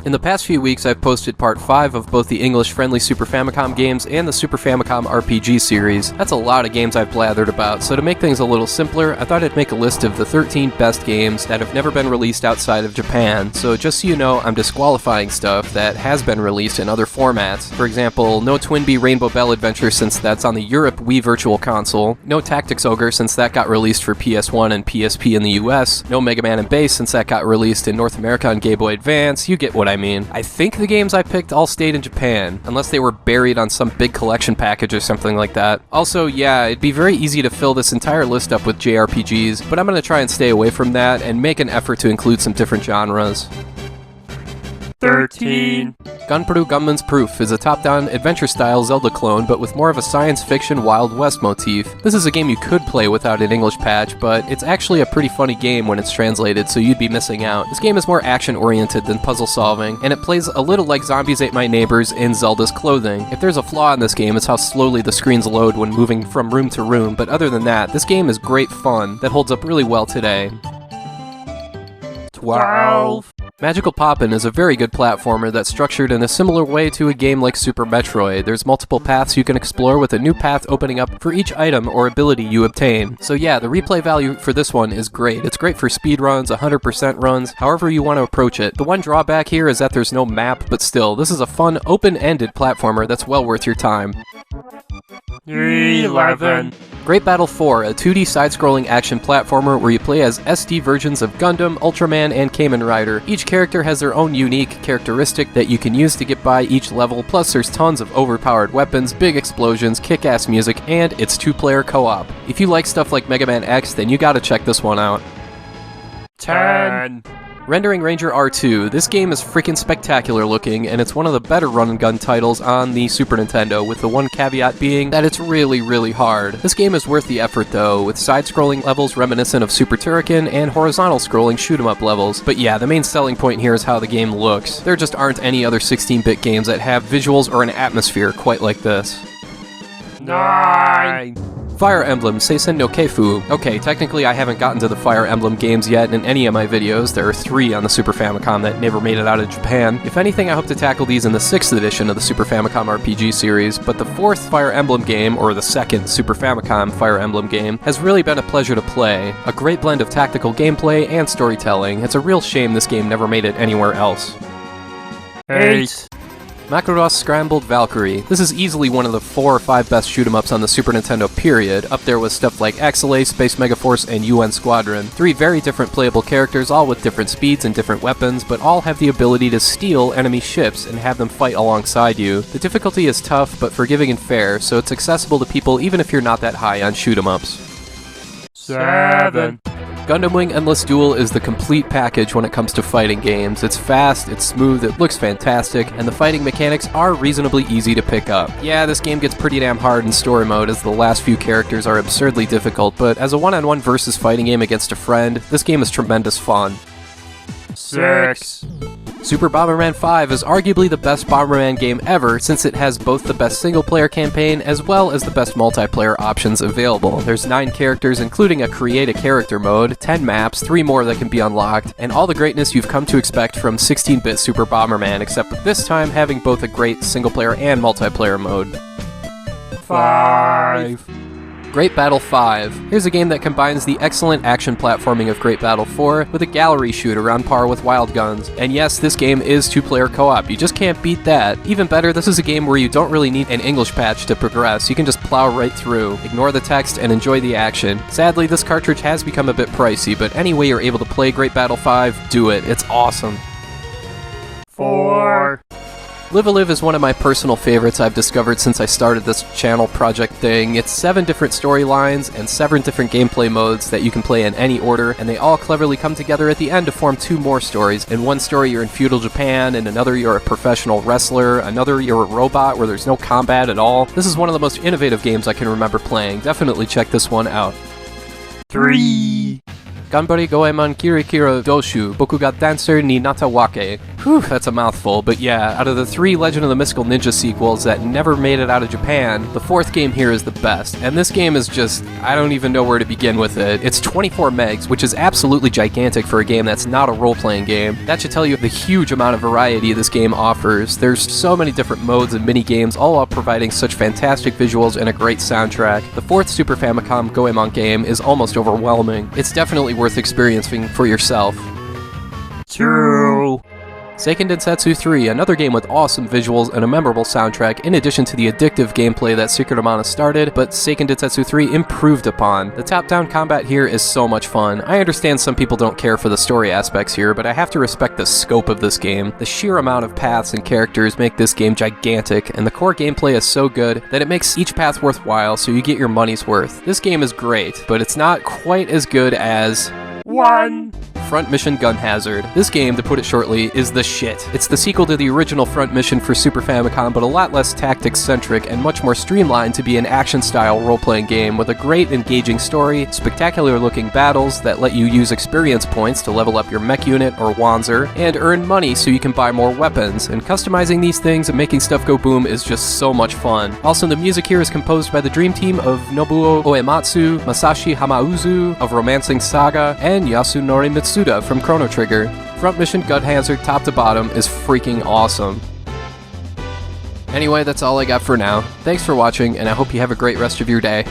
In the past few weeks, I've posted part 5 of both the English-friendly Super Famicom games and the Super Famicom RPG series. That's a lot of games I've blathered about, so to make things a little simpler, I thought I'd make a list of the 13 best games that have never been released outside of Japan. So just so you know, I'm disqualifying stuff that has been released in other formats. For example, no Twin Bee Rainbow Bell Adventure since that's on the Europe Wii Virtual Console, no Tactics Ogre since that got released for PS1 and PSP in the US, no Mega Man & Bass since that got released in North America on Game Boy Advance, you get what I mean. I think the games I picked all stayed in Japan, unless they were buried on some big collection package or something like that. Also, yeah, it'd be very easy to fill this entire list up with JRPGs, but I'm gonna try and stay away from that and make an effort to include some different genres. 13. Gunpowder Gunman's Proof is a top-down adventure-style Zelda clone, but with more of a science-fiction Wild West motif. This is a game you could play without an English patch, but it's actually a pretty funny game when it's translated, so you'd be missing out. This game is more action-oriented than puzzle-solving, and it plays a little like Zombies Ate My Neighbors in Zelda's clothing. If there's a flaw in this game, it's how slowly the screens load when moving from room to room, but other than that, this game is great fun that holds up really well today. 12. Magical Poppin' is a very good platformer that's structured in a similar way to a game like Super Metroid. There's multiple paths you can explore with a new path opening up for each item or ability you obtain. So yeah, the replay value for this one is great. It's great for speedruns, 100% runs, however you want to approach it. The one drawback here is that there's no map, but still, this is a fun, open-ended platformer that's well worth your time. 11. Great Battle 4, a 2D side-scrolling action platformer where you play as SD versions of Gundam, Ultraman, and Kamen Rider. Each character has their own unique characteristic that you can use to get by each level, plus there's tons of overpowered weapons, big explosions, kick-ass music, and it's 2-player co-op. If you like stuff like Mega Man X, then you gotta check this one out. 10. Rendering Ranger R2. This game is freaking spectacular looking, and it's one of the better run-and-gun titles on the Super Nintendo, with the one caveat being that it's really, really hard. This game is worth the effort though, with side-scrolling levels reminiscent of Super Turrican and horizontal-scrolling shoot-'em-up levels. But yeah, the main selling point here is how the game looks. There just aren't any other 16-bit games that have visuals or an atmosphere quite like this. 9. Fire Emblem Seisen no Keifu. Okay, technically I haven't gotten to the Fire Emblem games yet in any of my videos. There are 3 on the Super Famicom that never made it out of Japan. If anything, I hope to tackle these in the 6th edition of the Super Famicom RPG series, but the 4th Fire Emblem game, or the 2nd Super Famicom Fire Emblem game, has really been a pleasure to play. A great blend of tactical gameplay and storytelling. It's a real shame this game never made it anywhere else. 8. Makuros Scrambled Valkyrie. This is easily one of the 4 or 5 best shoot-'em-ups on the Super Nintendo period, up there with stuff like Axelay, Space Megaforce, and UN Squadron. 3 very different playable characters, all with different speeds and different weapons, but all have the ability to steal enemy ships and have them fight alongside you. The difficulty is tough, but forgiving and fair, so it's accessible to people even if you're not that high on shoot-'em-ups. 7. Gundam Wing Endless Duel is the complete package when it comes to fighting games. It's fast, it's smooth, it looks fantastic, and the fighting mechanics are reasonably easy to pick up. Yeah, this game gets pretty damn hard in story mode as the last few characters are absurdly difficult, but as a one-on-one versus fighting game against a friend, this game is tremendous fun. 6. Super Bomberman 5 is arguably the best Bomberman game ever since it has both the best single-player campaign as well as the best multiplayer options available. There's 9 characters including a Create a Character mode, 10 maps, 3 more that can be unlocked, and all the greatness you've come to expect from 16-bit Super Bomberman, except this time having both a great single-player and multiplayer mode. 5. Great Battle 5. Here's a game that combines the excellent action platforming of Great Battle 4 with a gallery shooter on par with Wild Guns. And yes, this game is 2-player co-op. You just can't beat that. Even better, this is a game where you don't really need an English patch to progress. You can just plow right through, ignore the text, and enjoy the action. Sadly, this cartridge has become a bit pricey, but any way you're able to play Great Battle 5, do it. It's awesome. 4. Live a Live is one of my personal favorites I've discovered since I started this channel project thing. It's 7 different storylines and 7 different gameplay modes that you can play in any order, and they all cleverly come together at the end to form 2 more stories. In one story you're in feudal Japan, in another you're a professional wrestler, another you're a robot where there's no combat at all. This is one of the most innovative games I can remember playing. Definitely check this one out. 3. Ganbare Goemon Kirikiro Doshu, Boku ga Dancer ni Natawake. Whew, that's a mouthful, but yeah, out of the 3 Legend of the Mystical Ninja sequels that never made it out of Japan, the 4th game here is the best. And this game is just, I don't even know where to begin with it. It's 24 megs, which is absolutely gigantic for a game that's not a role-playing game. That should tell you the huge amount of variety this game offers. There's so many different modes and mini-games, all while providing such fantastic visuals and a great soundtrack. The 4th Super Famicom Goemon game is almost overwhelming. It's definitely worth experiencing for yourself. 2. Seiken Densetsu 3, another game with awesome visuals and a memorable soundtrack, in addition to the addictive gameplay that Secret of Mana started, but Seiken Densetsu 3 improved upon. The top-down combat here is so much fun. I understand some people don't care for the story aspects here, but I have to respect the scope of this game. The sheer amount of paths and characters make this game gigantic, and the core gameplay is so good that it makes each path worthwhile so you get your money's worth. This game is great, but it's not quite as good as 1. Front Mission Gun Hazard. This game, to put it shortly, is the shit. It's the sequel to the original Front Mission for Super Famicom, but a lot less tactics-centric and much more streamlined to be an action-style role-playing game with a great, engaging story, spectacular-looking battles that let you use experience points to level up your mech unit or Wanzer, and earn money so you can buy more weapons. And customizing these things and making stuff go boom is just so much fun. Also, the music here is composed by the dream team of Nobuo Uematsu, Masashi Hamauzu of Romancing Saga, and Yasunori Mitsuda from Chrono Trigger. Front Mission Gun Hazard top to bottom is freaking awesome. Anyway, that's all I got for now. Thanks for watching, and I hope you have a great rest of your day.